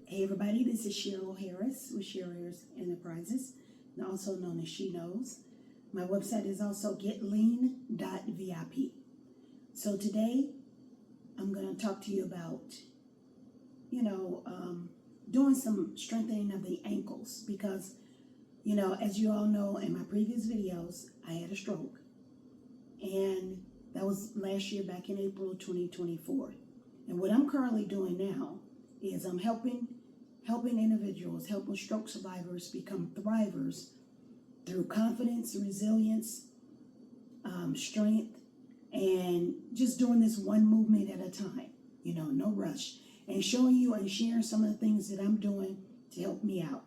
Hey everybody, this is Cheryl Harris with Cheryl Enterprises, also known as She Knows. My website is also getlean.vip. So today I'm going to talk to you about, doing some strengthening of the ankles because, as you all know in my previous videos, I had a stroke. And that was last year back in April 2024. And what I'm currently doing now is I'm helping individuals, helping stroke survivors become thrivers through confidence, resilience, strength, and just doing this one movement at a time, no rush, and showing you and sharing some of the things that I'm doing to help me out.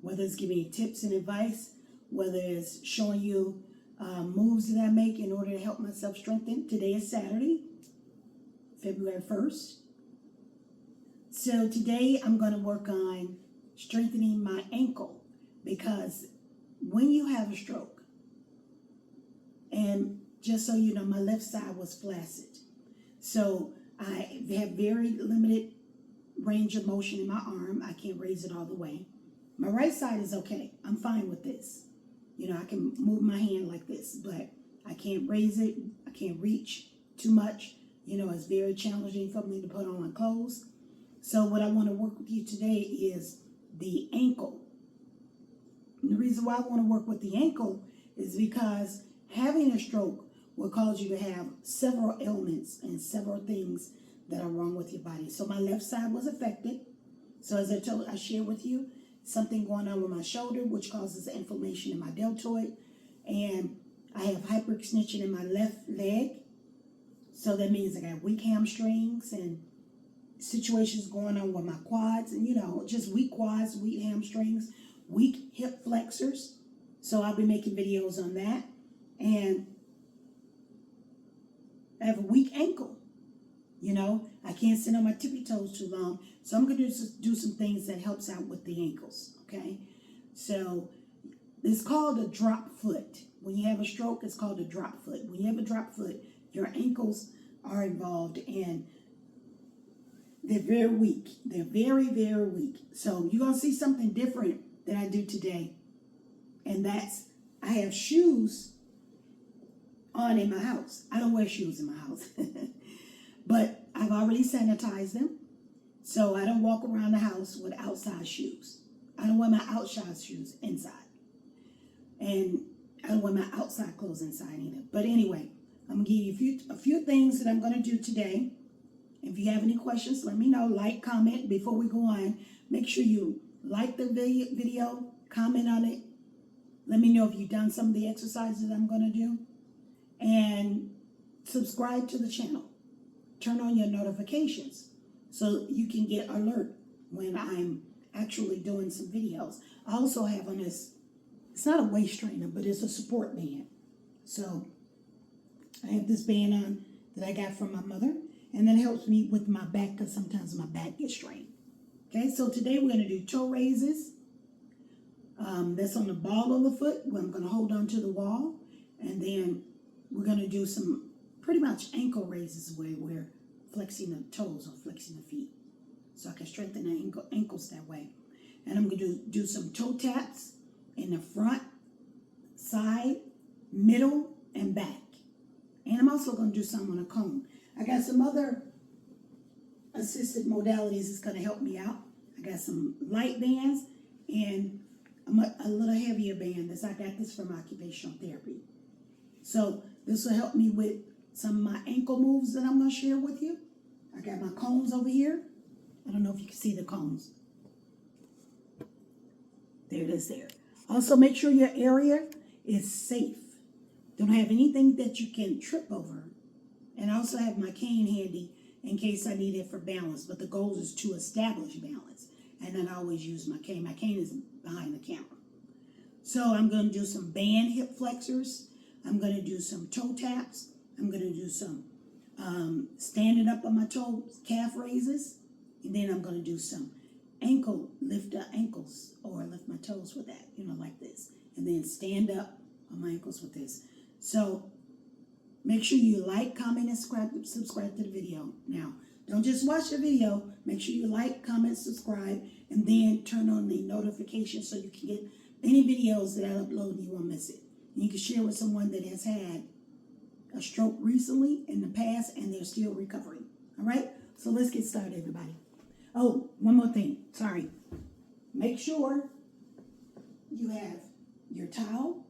Whether it's giving you tips and advice, whether it's showing you moves that I make in order to help myself strengthen. Today is Saturday, February 1st. So today I'm going to work on strengthening my ankle because when you have a stroke, and just so you know, my left side was flaccid. So I have very limited range of motion in my arm. I can't raise it all the way. My right side is okay. I'm fine with this. I can move my hand like this, but I can't raise it. I can't reach too much. It's very challenging for me to put on my clothes. So what I want to work with you today is the ankle. And the reason why I want to work with the ankle is because having a stroke will cause you to have several ailments and several things that are wrong with your body. So my left side was affected. So as I shared with you, something going on with my shoulder, which causes inflammation in my deltoid. And I have hyperextension in my left leg. So that means I got weak hamstrings and situations going on with my quads and, just weak quads, weak hamstrings, weak hip flexors. So I'll be making videos on that. And I have a weak ankle. I can't sit on my tippy toes too long. So I'm going to do some things that helps out with the ankles, okay? So it's called a drop foot. When you have a stroke, it's called a drop foot. When you have a drop foot, your ankles are involved and they're very weak. They're very, very weak. So you're going to see something different that I do today. And that's, I have shoes on in my house. I don't wear shoes in my house. But I've already sanitized them. So I don't walk around the house with outside shoes. I don't wear my outside shoes inside. And I don't wear my outside clothes inside either. But anyway, I'm going to give you a few things that I'm going to do today. If you have any questions, let me know. Like, comment before we go on. Make sure you like the video, comment on it. Let me know if you've done some of the exercises that I'm going to do. And subscribe to the channel. Turn on your notifications so you can get alert when I'm actually doing some videos. I also have on this, it's not a waist trainer, but it's a support band. So I have this band on that I got from my mother, and that helps me with my back because sometimes my back gets strained. Okay, so today we're going to do toe raises. That's on the ball of the foot where I'm going to hold on to the wall, and then we're going to do some pretty much ankle raises where we're flexing the toes or flexing the feet. So I can strengthen the ankles that way. And I'm going to do some toe taps in the front, side, middle, and back. And I'm also going to do some on a cone. I got some other assisted modalities that's going to help me out. I got some light bands and a little heavier band. I got this from occupational therapy. So this will help me with some of my ankle moves that I'm going to share with you. I got my cones over here. I don't know if you can see the cones. There it is there. Also, make sure your area is safe. Don't have anything that you can trip over. And I also have my cane handy in case I need it for balance. But the goal is to establish balance. And then I always use my cane. My cane is behind the camera. So I'm going to do some band hip flexors. I'm going to do some toe taps. I'm going to do some standing up on my toes, calf raises. And then I'm going to do some lift ankles or lift my toes with that, like this. And then stand up on my ankles with this. So make sure you like, comment, and subscribe to the video. Now, don't just watch the video. Make sure you like, comment, subscribe, and then turn on the notifications so you can get any videos that I upload and you won't miss it. And you can share with someone that has had a stroke recently in the past and they're still recovering. All right? So let's get started, everybody. Oh, one more thing. Sorry. Make sure you have your towel.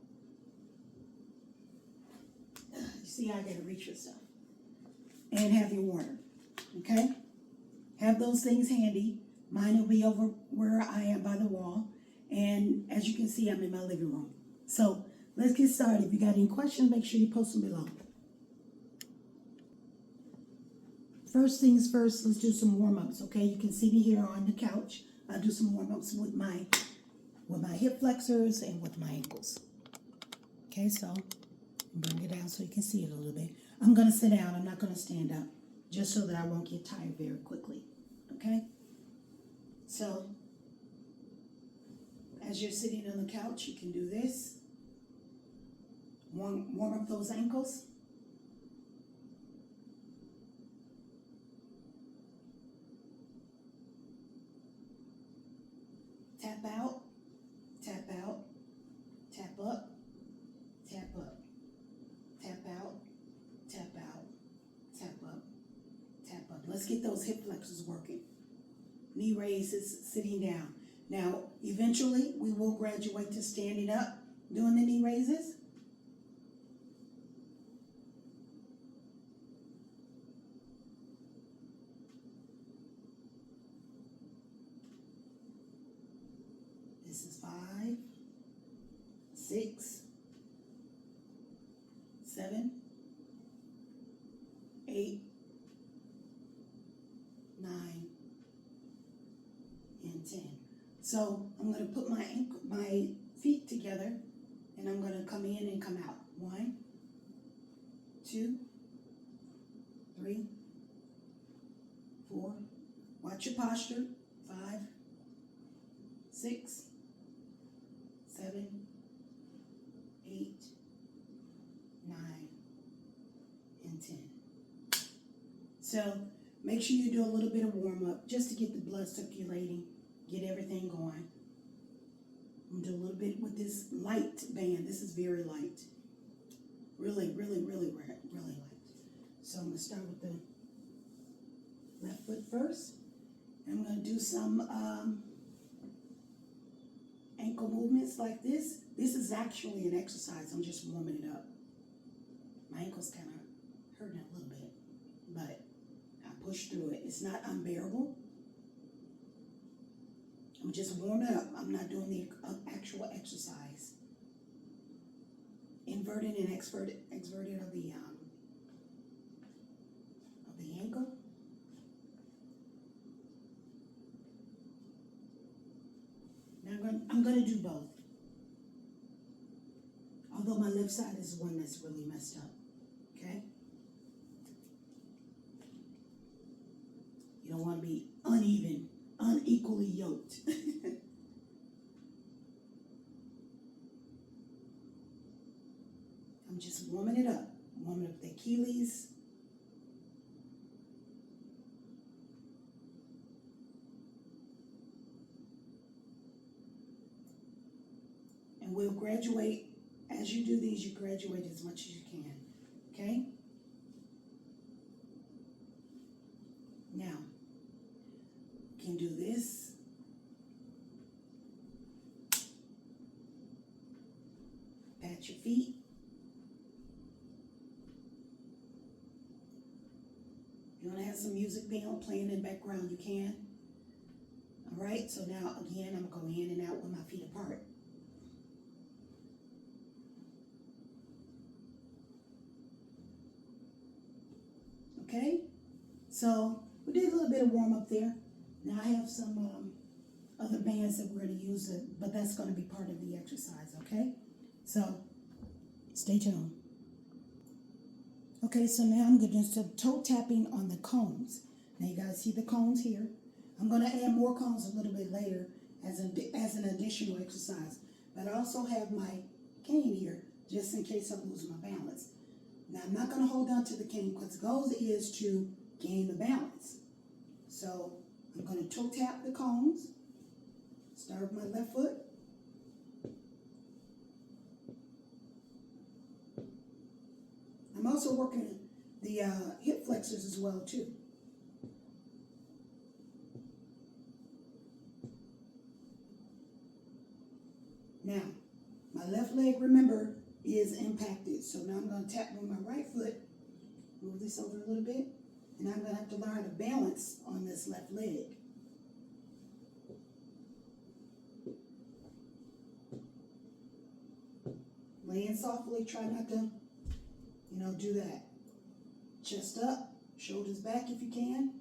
You see, I gotta reach for stuff. And have your water. Okay? Have those things handy. Mine will be over where I am by the wall. And as you can see, I'm in my living room. So let's get started. If you got any questions, make sure you post them below. First things first, let's do some warm-ups, okay? You can see me here on the couch. I'll do some warm-ups with my hip flexors and with my ankles. Okay, so bring it down so you can see it a little bit. I'm going to sit down. I'm not going to stand up, just so that I won't get tired very quickly, okay? So as you're sitting on the couch, you can do this. Warm up those ankles. Tap out, tap out, tap up, tap up, tap out, tap out, tap up, tap up. Let's get those hip flexors working. Knee raises, sitting down. Now, eventually, we will graduate to standing up, doing the knee raises. This is 5, 6, 7, 8, 9, and 10. So I'm going to put my feet together, and I'm going to come in and come out. 1, 2, 3, 4. Watch your posture. 5, 6, 7, 8, 9, and 10. So make sure you do a little bit of warm-up just to get the blood circulating, get everything going. I'm going to do a little bit with this light band. This is very light. Really, really, really, really light. So I'm going to start with the left foot first. And I'm going to do some ankle movements like this. This is actually an exercise. I'm just warming it up. My ankle's kind of hurting a little bit, but I push through it. It's not unbearable. I'm just warming up. I'm not doing the actual exercise. Inverted and exverted of the ankle. Now I'm going to do both. Although my left side is the one that's really messed up. Okay? You don't want to be unequally yoked. I'm just warming it up. Warming up the Achilles. And we'll graduate. As you do these, you graduate as much as you can. Okay? Now, you can do this. Pat your feet. If you want to have some music playing in the background, you can. All right, so now again, I'm going to go in and out with my feet apart. Okay, so we did a little bit of warm up there. Now I have some other bands that we're going to use, but that's going to be part of the exercise, okay? So stay tuned. Okay, so now I'm going to do some toe tapping on the cones. Now you guys see the cones here. I'm going to add more cones a little bit later as an additional exercise. But I also have my cane here just in case I lose my balance. Now I'm not going to hold on to the cane because the goal is to gain the balance. So I'm going to toe tap the cones. Start with my left foot. I'm also working the hip flexors as well too. Now, my left leg, remember, is impacted. So now I'm going to tap with my right foot, move this over a little bit, and I'm going to have to learn how to balance on this left leg. Lay in softly, try not to, do that. Chest up, shoulders back if you can.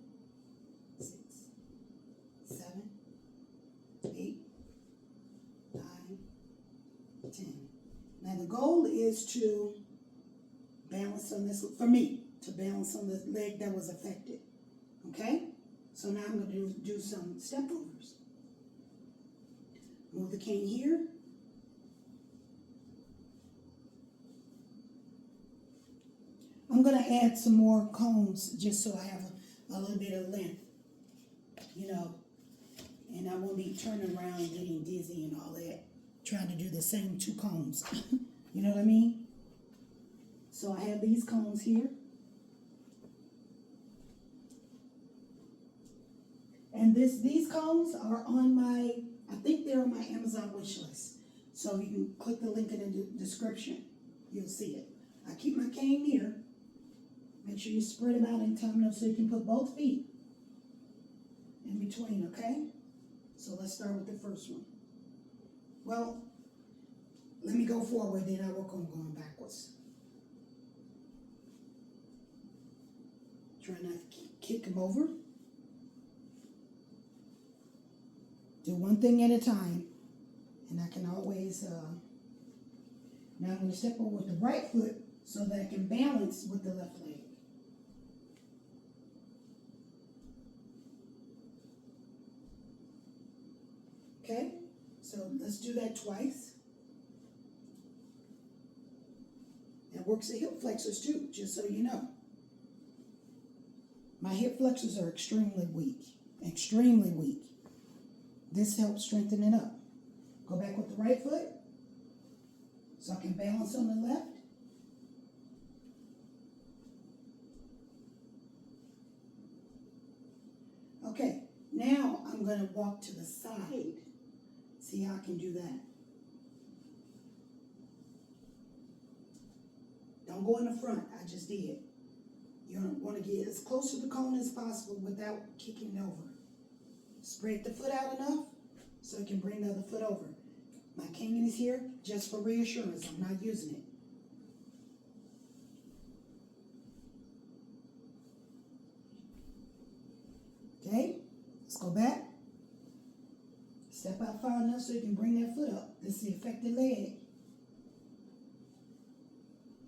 6, 7, 8, 9, 10. Now the goal is to balance on this, for me, to balance on the leg that was affected. Okay? So now I'm going to do some step overs. Move the cane here. I'm going to add some more cones just so I have a little bit of length, and I won't be turning around and getting dizzy and all that, trying to do the same 2 cones. You know what I mean? So I have these cones here. And these cones are on I think they're on my Amazon wish list. So you can click the link in the description. You'll see it. I keep my cane here. Make sure you spread them out in time so you can put both feet in between, okay? So let's start with the first one. Well, let me go forward, then I work on going backwards. Try not to kick them over. Do one thing at a time, and I can always, now I'm going to step over with the right foot so that I can balance with the left leg. Okay, so let's do that twice. That works the hip flexors too, just so you know. My hip flexors are extremely weak, extremely weak. This helps strengthen it up. Go back with the right foot so I can balance on the left. Okay, now I'm going to walk to the side. See how I can do that. Don't go in the front, I just did. You want to get as close to the cone as possible without kicking over. Spread the foot out enough so you can bring the other foot over. My cane is here just for reassurance. I'm not using it. Okay, let's go back. Step out far enough so you can bring that foot up. This is the affected leg.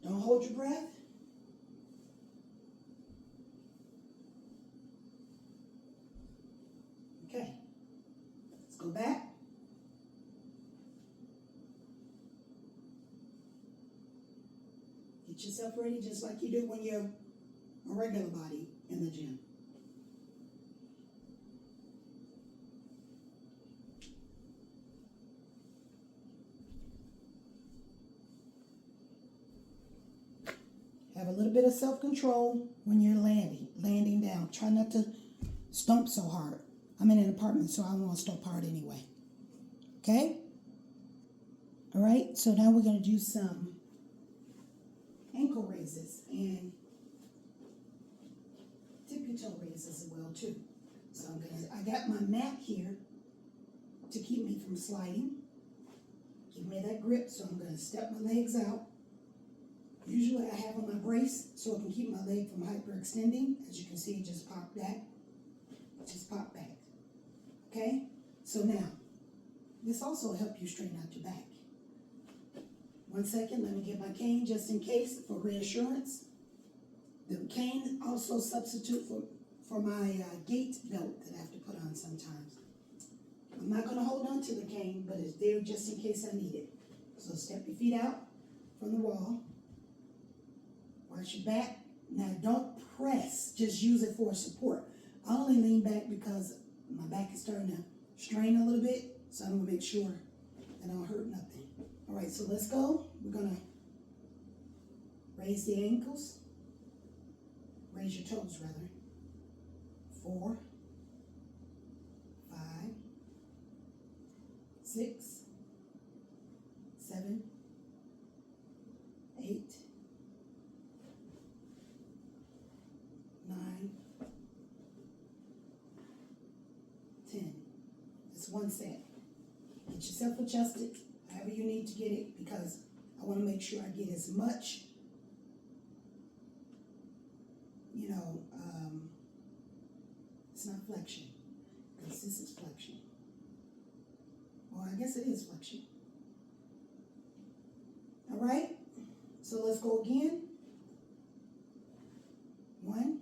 Don't hold your breath. Okay, let's go back. Get yourself ready just like you do when you're a regular body in the gym. Have a little bit of self-control when you're landing down. Try not to stomp so hard. I'm in an apartment, so I don't want to stomp hard anyway. Okay? All right, so now we're going to do some ankle raises and tippy toe raises as well too. So I got my mat here to keep me from sliding. Give me that grip, so I'm going to step my legs out. Usually I have on my brace so I can keep my leg from hyperextending. As you can see, it just popped back. Just pop back. Okay? So now, this also will help you straighten out your back. 1 second, let me get my cane just in case for reassurance. The cane also substitute for my gait belt that I have to put on sometimes. I'm not going to hold on to the cane, but it's there just in case I need it. So step your feet out from the wall. Watch your back. Now don't press, just use it for support. I only lean back because My back is starting to strain a little bit, so I want to make sure that I don't hurt nothing. All right, so let's go. We're going to raise the ankles. Raise your toes, rather. 4, 5, 6, 7, 8, 9, 10. That's one set. Get yourself adjusted, however you need to get it, because I want to make sure I get as much, it's not flexion, because this is flexion. Well, I guess it is flexion. All right, so let's go again. 1,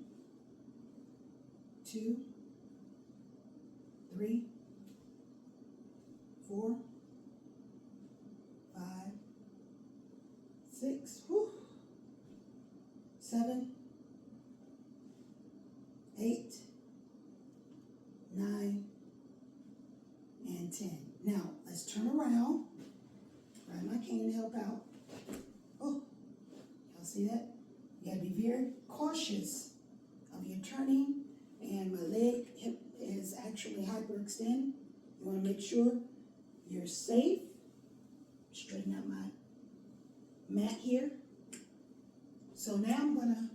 2, 3, 4, 5, 6, 7, 8, 9, and 10. Now, let's turn around. Grab my cane to help out. Oh, y'all see that? You gotta be very cautious of your turning, and my hip is actually hyperextended. You wanna make sure you're safe. Straighten out my mat here. So now I'm gonna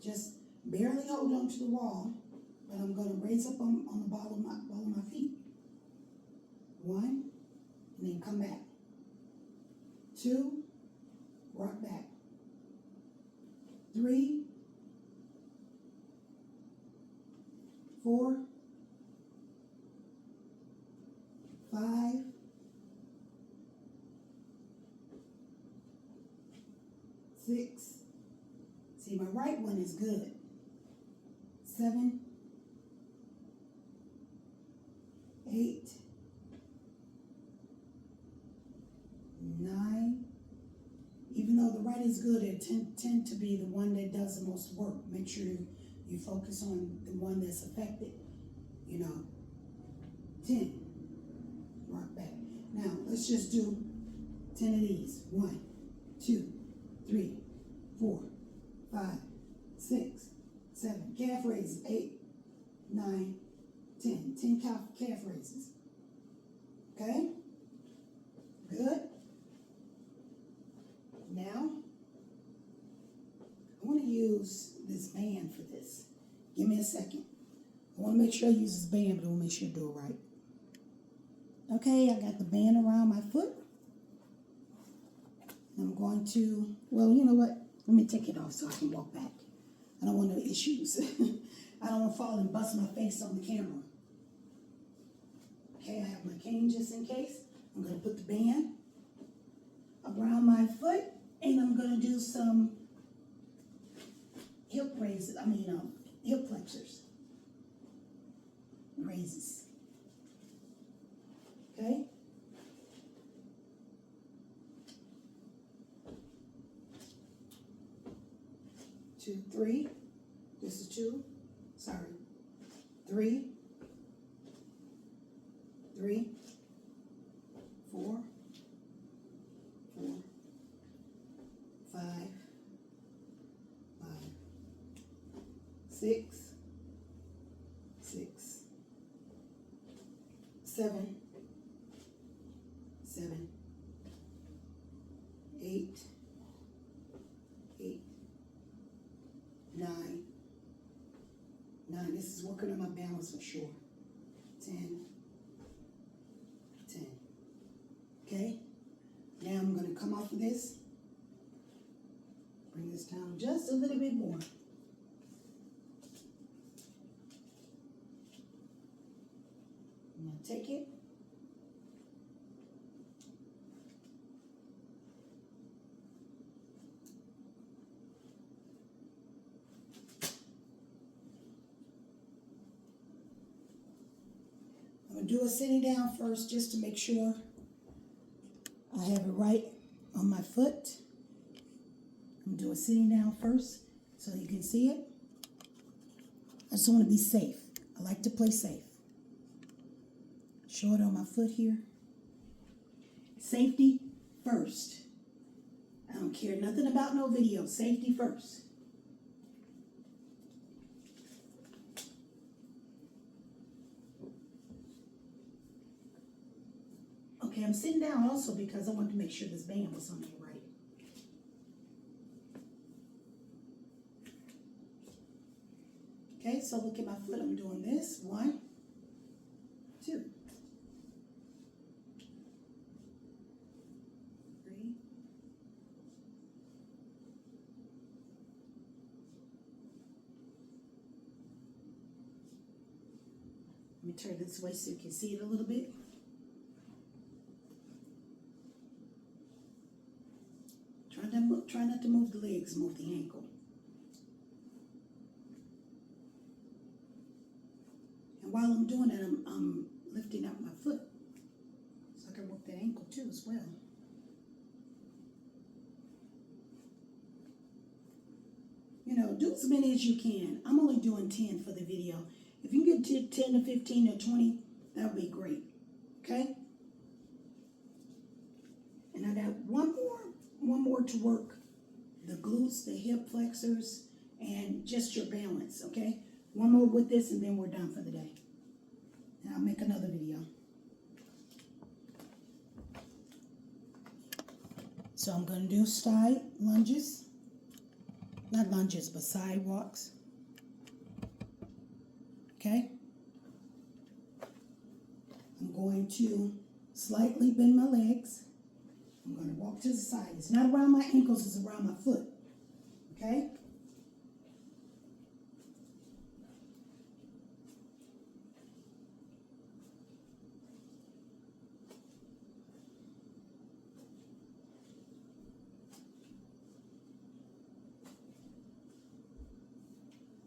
just barely hold on to the wall, but I'm gonna raise up on the ball of my feet. 1, and then come back. 2, rock back. 3, 4, 5, 6. See, my right one is good. 7, 8, 9. Even though the right is good, it tend to be the one that does the most work. Make sure you focus on the one that's affected. 10. Rock back. Now, let's just do 10 of these. 1, 2, 3, 4, 5, 6, 7. Calf raises. 8, 9, 10. 10 calf raises. Okay? Good. Now, I want to use this band for this. Give me a second. I want to make sure I use this band, but I want to make sure I do it right. Okay, I got the band around my foot. I'm going to, well, you know what? Let me take it off so I can walk back. I don't want no issues. I don't want to fall and bust my face on the camera. Okay, I have my cane just in case. I'm going to put the band around my foot, and I'm going to do some hip raises, hip flexors, raises. Okay? Two, 3. This is 2. Sorry. 3. 3. 4. 4. 5. 5. 6. 6. 7. 7. 8. 8. 9. 9. This is working on my balance for sure. 10. 10. Okay? Now I'm going to come off of this. Bring this down just a little bit more. I'm going to take it. I'm going to do a sitting down first just to make sure I have it right on my foot. I'm going to do a sitting down first so you can see it. I just want to be safe. I like to play safe. show it on my foot here. Safety first. I don't care nothing about no video. Safety first. Okay, I'm sitting down also because I want to make sure this band was on there right. Okay, so look at my foot. I'm doing this. 1, 2, 3. Let me turn this way so you can see it a little bit. Try not to move the legs, move the ankle. And while I'm doing it, I'm lifting up my foot so I can work that ankle too as well. You know, do as many as you can. I'm only doing 10 for the video. If you can get 10 to 15 to 20, that would be great. Okay? And I got one more to work. The glutes, the hip flexors, and just your balance, okay? One more with this and then we're done for the day. And I'll make another video. So I'm going to do side lunges. Not lunges, but side walks. Okay? I'm going to slightly bend my legs. I'm going to walk to the side. It's not around my ankles, it's around my foot. Okay?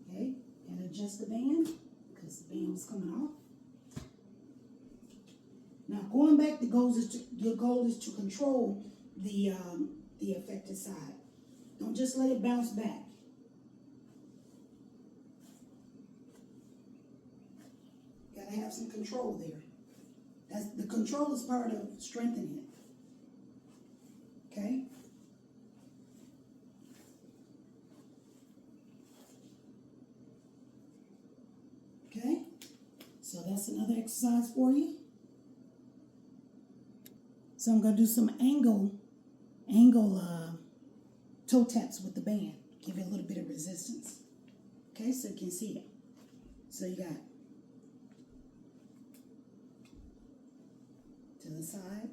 Okay, and adjust the band because the band was coming off. Now, going back, your goal is to control the affected side. Don't just let it bounce back. You gotta have some control there. The control is part of strengthening it. Okay? Okay? So that's another exercise for you. So I'm going to do some angle toe taps with the band. Give it a little bit of resistance. Okay, so you can see it. So you got to the side.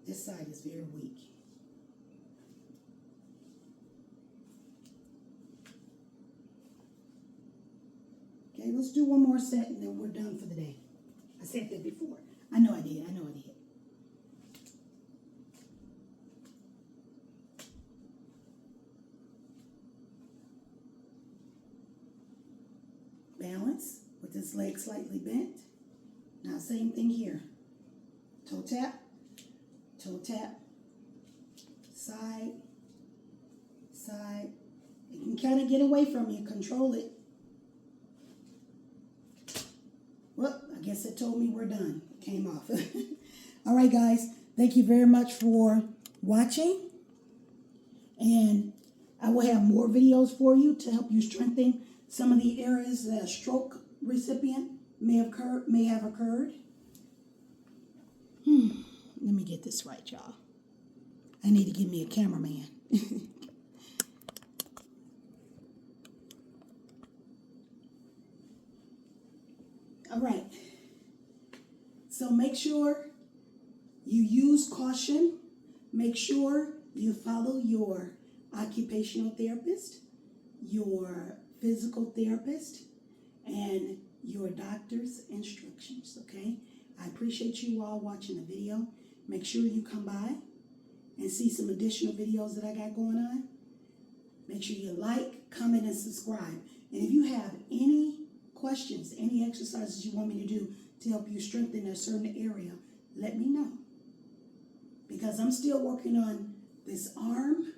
This side is very weak. Okay, let's do one more set and then we're done for the day. I said that before. I know I did. Balance with this leg slightly bent. Now same thing here. Toe tap, side, side. You can kind of get away from you, control it. Well, I guess it told me we're done. It came off. All right, guys. Thank you very much for watching. And I will have more videos for you to help you strengthen some of the areas that a stroke recipient may have occurred. Let me get this right, y'all. I need to give me a cameraman. All right. So make sure you use caution. Make sure you follow your occupational therapist, your physical therapist, and your doctor's instructions, okay? I appreciate you all watching the video. Make sure you come by and see some additional videos that I got going on. Make sure you like, comment, and subscribe. And if you have any questions, any exercises you want me to do to help you strengthen a certain area, let me know. Because I'm still working on this arm.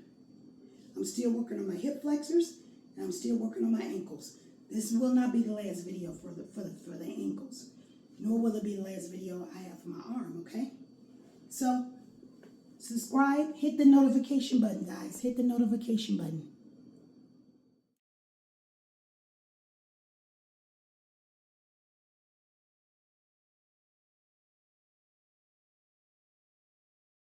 I'm still working on my hip flexors, and I'm still working on my ankles. This will not be the last video for the ankles, nor will it be the last video I have for my arm, okay? So, subscribe, hit the notification button, guys. Hit the notification button.